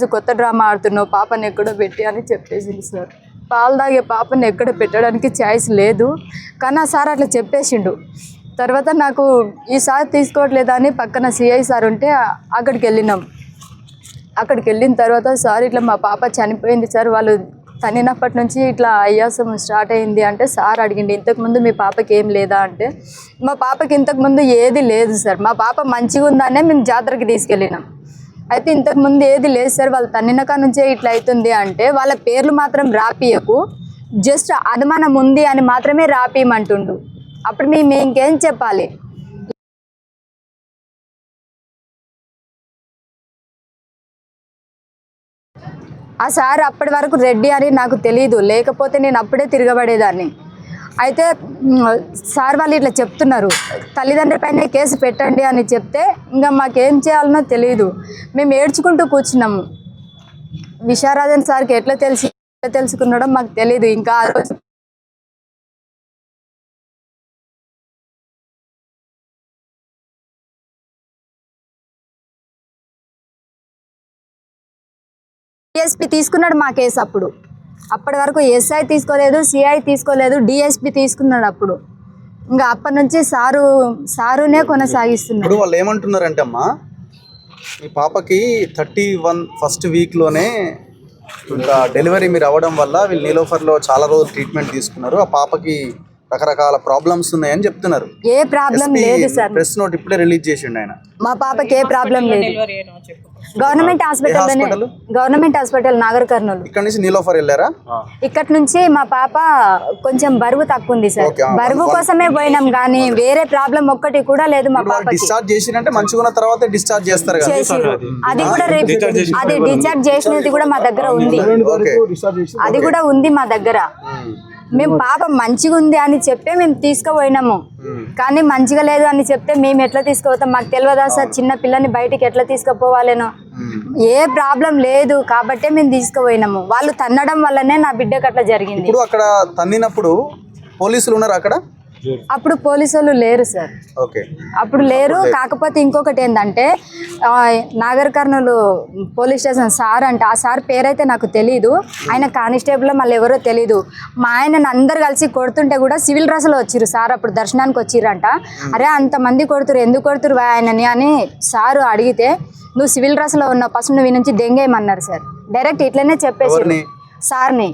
కొత్త డ్రామా ఆడుతున్నావు, పాపని ఎక్కడో పెట్టి అని చెప్పేసింది సార్. పాలు తాగే పాపని ఎక్కడ పెట్టడానికి ఛాయిస్ లేదు, కానీ ఆ సార్ అట్లా చెప్పేసిండు. తర్వాత నాకు ఈసారి తీసుకోవట్లేదని పక్కన సిఐ సార్ ఉంటే అక్కడికి వెళ్ళినాం. అక్కడికి వెళ్ళిన తర్వాత సార్ ఇట్లా మా పాప చనిపోయింది సార్, వాళ్ళు తనినప్పటి నుంచి ఇట్లా అయ్యాసం స్టార్ట్ అయింది అంటే సార్ అడిగింది, ఇంతకుముందు మీ పాపకి ఏం లేదా అంటే మా పాపకి ఇంతకుముందు ఏది లేదు సార్, మా పాప మంచిగా ఉందనే మేము జాతరకి తీసుకెళ్ళినాం. అయితే ఇంతకుముందు ఏది లేదు సార్, వాళ్ళు తన్నినక నుంచే ఇట్లా అవుతుంది అంటే వాళ్ళ పేర్లు మాత్రం రాపియకు, జస్ట్ అనుమానం ఉంది అని మాత్రమే రాపియమంటుండు. అప్పుడు మేము ఇంకేం చెప్పాలి? ఆ సార్ అప్పటి వరకు రెడ్డి అని నాకు తెలియదు, లేకపోతే నేను అప్పుడే తిరగబడేదాన్ని. అయితే సార్ వాళ్ళు ఇట్లా చెప్తున్నారు, తల్లిదండ్రుల పైన కేసు పెట్టండి అని చెప్తే ఇంకా మాకేం చేయాలనో తెలియదు. మేము ఏడ్చుకుంటూ కూర్చున్నాము. విశారాధన్ సార్కి ఎట్లా తెలుసుకున్నాడో మాకు తెలియదు. ఇంకా ఆ రోజు డిఎస్పీ తీసుకున్నాడు మా కేసు. అప్పటి వరకు ఎస్ఐ తీసుకోలేదు, సిఐ తీసుకోలేదు, డిఎస్పీ తీసుకున్నాడు. అప్పుడు ఇంకా అప్పటి నుంచి సారునే కొనసాగిస్తున్నాడు. ఇప్పుడు వాళ్ళు ఏమంటున్నారంటే అమ్మా, మీ పాపకి 31 ఫస్ట్ వీక్లోనే ఇంకా డెలివరీ మీరు అవ్వడం వల్ల వీళ్ళు నీలోఫర్లో చాలా రోజులు ట్రీట్మెంట్ తీసుకున్నారు, ఆ పాపకి రకరకాల ప్రాబ్లమ్స్ ఉన్నాయని చెప్తున్నారు. ఏ ప్రాబ్లం లేదు సార్, ప్రెస్ నోట్ ఇప్పుడే రిలీజ్ చేసిండు ఆయన. మా పాపకి ఏ ప్రాబ్లం లేదు. Government hospital Nagar Kurnool. ఇక్కడ నుంచి నీలోఫర్ వెళ్ళారా? ఇక్కడ నుంచి మా పాప కొంచెం బరువు తక్కువ ఉంది సార్, బరువు కోసమే పోయినాం కానీ వేరే ప్రాబ్లం ఒక్కటి కూడా లేదు. మా పాప డిశ్చార్జ్ చేసినంటే మంచిగా ఉన్న తర్వాత డిశ్చార్జ్ చేస్తారు కదా, అది కూడా అది డిశ్చార్జ్ చేసినది కూడా మా దగ్గర ఉంది, అది కూడా ఉంది మా దగ్గర. మేము పాప మంచిగా ఉంది అని చెప్తే మేము తీసుకుపోయినాము, కానీ మంచిగా లేదు అని చెప్తే మేము ఎట్లా తీసుకుపోతాం? మాకు తెలియదా సార్, చిన్న పిల్లని బయటికి ఎట్లా తీసుకుపోవాలేనో? ఏ ప్రాబ్లం లేదు కాబట్టే మేము తీసుకుపోయినాము. వాళ్ళు తన్నడం వల్లనే నా బిడ్డకు అట్లా జరిగింది. ఇప్పుడు అక్కడ తన్నినప్పుడు పోలీసులు ఉన్నారు అక్కడ? అప్పుడు పోలీసులు లేరు సార్, అప్పుడు లేరు. కాకపోతే ఇంకొకటి ఏంటంటే Nagar Kurnool police station sir అంటే, ఆ సార్ పేరైతే నాకు తెలీదు, ఆయన కానిస్టేబుల్ మళ్ళీ ఎవరో తెలీదు. మా ఆయనను అందరు కలిసి కొడుతుంటే కూడా సివిల్ డ్రెస్లో వచ్చిర్రు సార్, అప్పుడు దర్శనానికి వచ్చిర్రంట. అరే అంతమంది కొడుతురు, ఎందుకు కొడుతురు ఆయనని అని సారు అడిగితే, నువ్వు సివిల్ డ్రెస్లో ఉన్నావు, ఫస్ట్ నువ్వు నుంచి దెంగేయమన్నారు సార్. డైరెక్ట్ ఇట్లనే చెప్పేసి సార్ని.